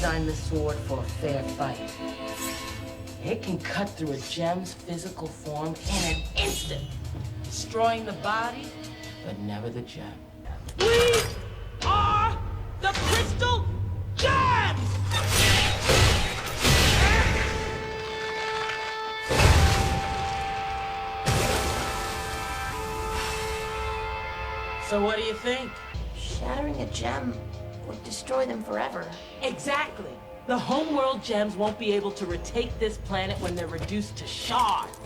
designed the sword for a fair fight. It can cut through a gem's physical form in an instant, destroying the body, but never the gem. We are the Crystal Gems! So what do you think? Shattering a gem would destroy them forever. Exactly. The homeworld gems won't be able to retake this planet when they're reduced to shards.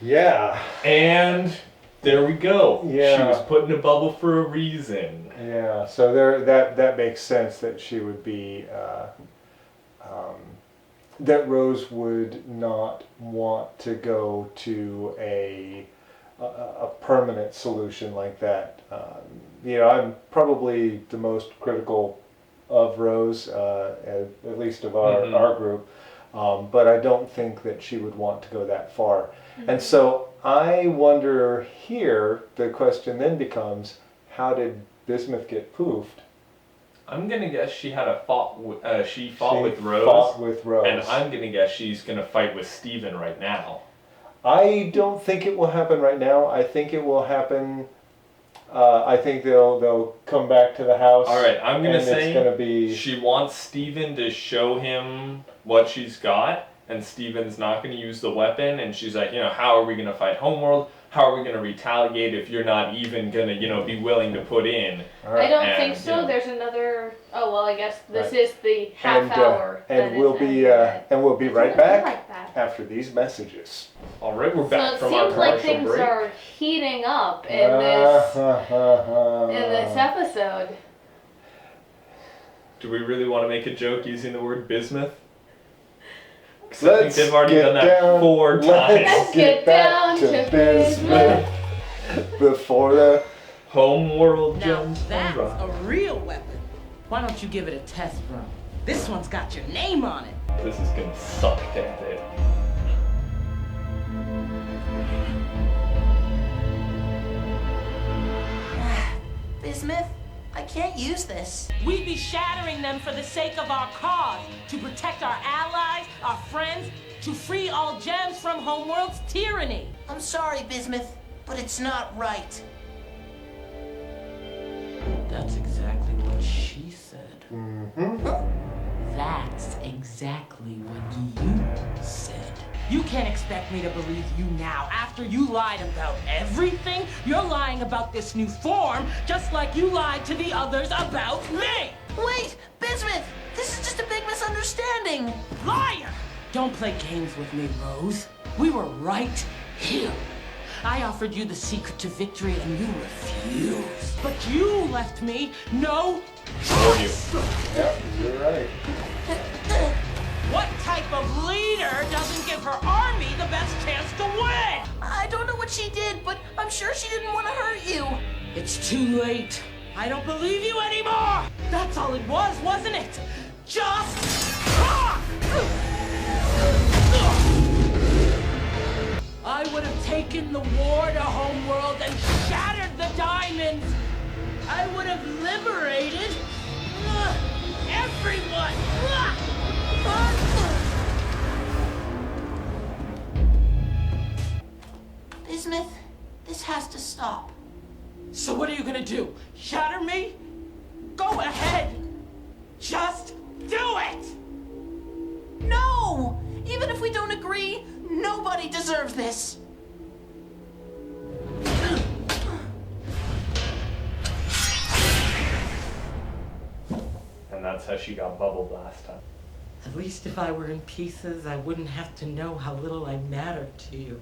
Yeah. And there we go. Yeah. She was put in a bubble for a reason. Yeah. So that makes sense that she would be that Rose would not want to go to a permanent solution like that. I'm probably the most critical of Rose, at least of our group, but I don't think that she would want to go that far. And so I wonder here, the question then becomes, how did Bismuth get poofed? I'm gonna guess she had a fought with Rose. She fought with Rose. And I'm gonna guess she's gonna fight with Steven right now. I don't think it will happen right now. I think it will happen. I think they'll come back to the house. All right, I'm gonna say it's gonna be. She wants Steven to show him what she's got, and Steven's not gonna use the weapon. And she's like, how are we gonna fight Homeworld? How are we gonna retaliate if you're not even gonna, be willing to put in? Right. I don't think so. There's another. Oh well, I guess this is the half hour. And we'll be right back after these messages. All right, we're back from So our it seems like commercial things break. are heating up in this episode. Do we really want to make a joke using the word bismuth? I think Let's they've already get done that down, 4 times. Let's get down to Bismuth. Before the Homeworld Now gems. that's a real weapon. Why don't you give it a test run? This one's got your name on it. This is gonna suck, damn it. Bismuth, I can't use this. We'd be shattering them for the sake of our cause, to protect our allies, our friends, to free all gems from Homeworld's tyranny. I'm sorry, Bismuth, but it's not right. That's exactly what she said. Mm-hmm. That's exactly what you said. You can't expect me to believe you now after you lied about everything. You're lying about this new form, just like you lied to the others about me. Wait, Bismuth, this is just a big misunderstanding. Liar! Don't play games with me, Rose. We were right here. I offered you the secret to victory and you refused. But you left me no choice. Yeah, you're right. What type of leader doesn't give her army the best chance to win? I don't know what she did, but I'm sure she didn't want to hurt you. It's too late. I don't believe you anymore. That's all it was, wasn't it? Just talk! I would have taken the war to Homeworld and shattered the diamonds. I would have liberated everyone. Bismuth, this has to stop. So what are you gonna do? Shatter me? Go ahead. Just do it! No! Even if we don't agree, nobody deserves this. And that's how she got bubbled last time. At least if I were in pieces, I wouldn't have to know how little I mattered to you.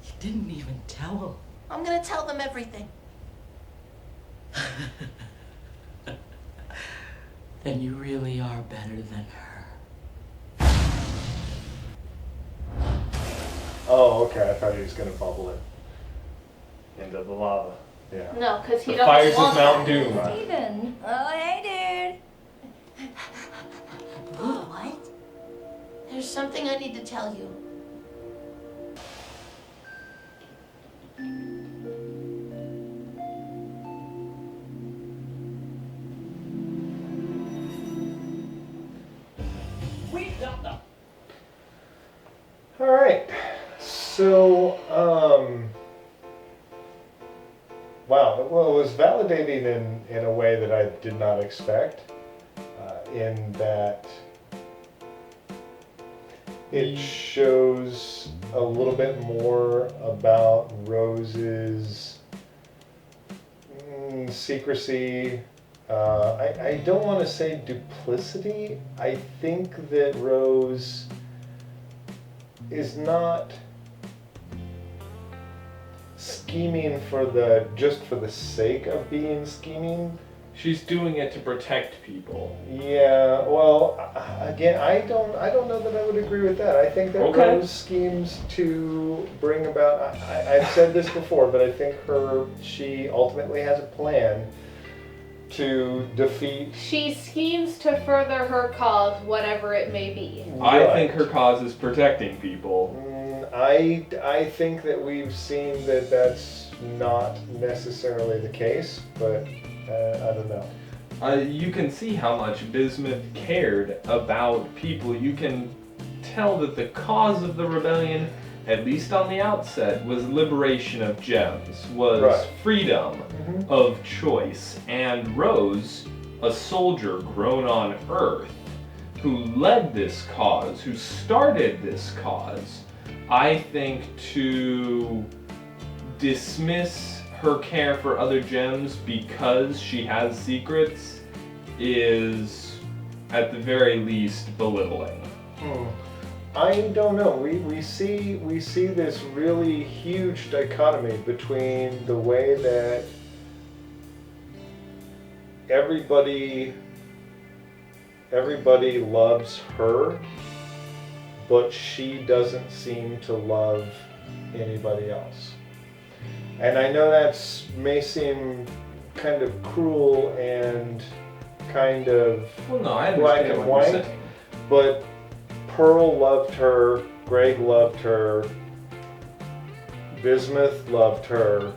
You didn't even tell them. I'm gonna tell them everything. Then you really are better than her. Oh, okay. I thought he was gonna bubble it. Into the lava. Yeah. No, because he The doesn't fires of want Mount that. Doom. Steven. Oh, hey, dude. What? There's something I need to tell you. All right. So, wow. Well, it was validating in a way that I did not expect. In that it shows a little bit more about Rose's secrecy. I don't want to say duplicity. I think that Rose is not scheming just for the sake of being scheming. She's doing it to protect people. Yeah, well, again, I don't know that I would agree with that. I think that Rose schemes to bring about. I've said this before, but I think she ultimately has a plan to defeat. She schemes to further her cause, whatever it may be. I think her cause is protecting people. I think that we've seen that that's not necessarily the case, but I don't know. You can see how much Bismuth cared about people. You can tell that the cause of the rebellion, at least on the outset, was liberation of gems, was freedom of choice. And Rose, a soldier grown on Earth, who led this cause, who started this cause, I think to dismiss her care for other gems because she has secrets is, at the very least, belittling. I don't know. We see this really huge dichotomy between the way that everybody loves her, but she doesn't seem to love anybody else. And I know may seem kind of cruel and kind of black and white, but Pearl loved her, Greg loved her, Bismuth loved her,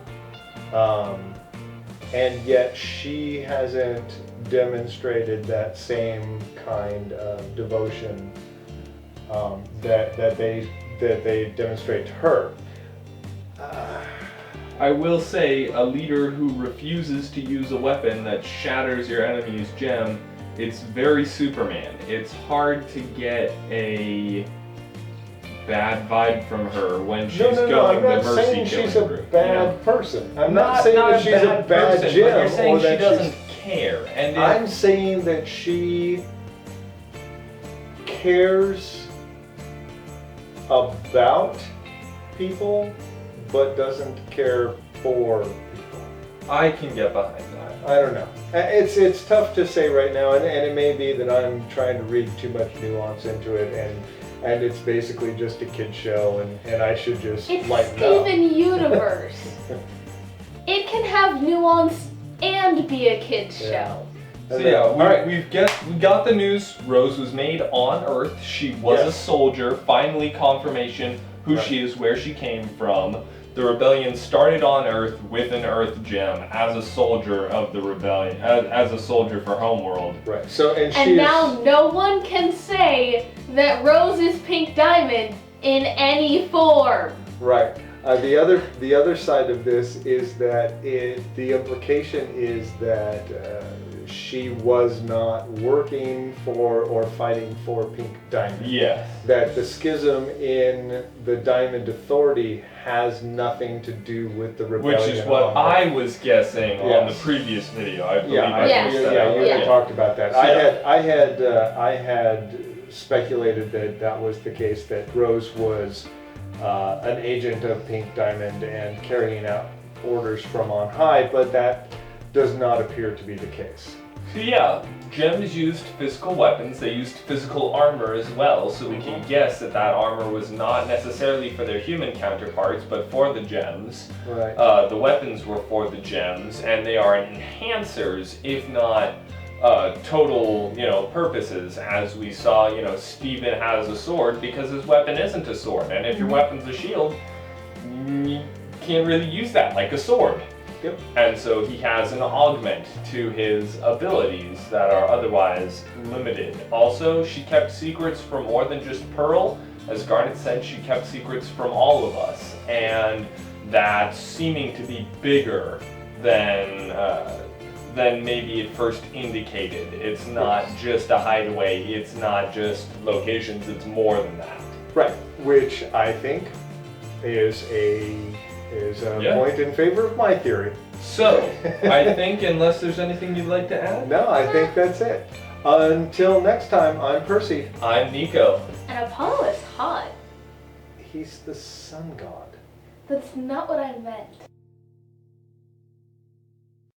and yet she hasn't demonstrated that same kind of devotion that they demonstrate to her. I will say, a leader who refuses to use a weapon that shatters your enemy's gem, it's very Superman. It's hard to get a bad vibe from her when she's going the mercy killing route. I'm not saying she's a bad person. I'm not saying that she's a bad person, gem. but you're saying she doesn't care. And I'm saying that she cares about people, but doesn't care for people. I can get behind that. I don't know. It's tough to say right now, and it may be that I'm trying to read too much nuance into it, and it's basically just a kid show, and I should just lighten up. It's Steven Universe. It can have nuance and be a kid's show. So yeah, we got the news. Rose was made on Earth. She was a soldier. Finally, confirmation who she is, where she came from. The rebellion started on Earth with an Earth gem as a soldier of the rebellion, as a soldier for Homeworld. Right. So and now no one can say that Rose is Pink Diamond in any form. Right. The other side of this is that the implication is that she was not working for or fighting for Pink Diamond. Yes. That the schism in the Diamond Authority has nothing to do with the rebellion. Which is what I was guessing on the previous video. I believe you talked about that. So I had speculated that was the case, that Rose was an agent of Pink Diamond and carrying out orders from on high, but that does not appear to be the case. So yeah, gems used physical weapons, they used physical armor as well, so we can guess that armor was not necessarily for their human counterparts, but for the gems. Right. The weapons were for the gems, and they are enhancers, if not total, purposes. As we saw, Steven has a sword because his weapon isn't a sword, and if your weapon's a shield, you can't really use that like a sword. Yep. And so he has an augment to his abilities that are otherwise limited. Also, she kept secrets for more than just Pearl. as Garnet said, she kept secrets from all of us, and that's seeming to be bigger than maybe it first indicated. It's not just a hideaway, it's not just locations, it's more than that. Right, which I think is a point in favor of my theory. So, I think, unless there's anything you'd like to add? No, I think that's it. Until next time, I'm Percy. I'm Nico. And Apollo is hot. He's the sun god. That's not what I meant.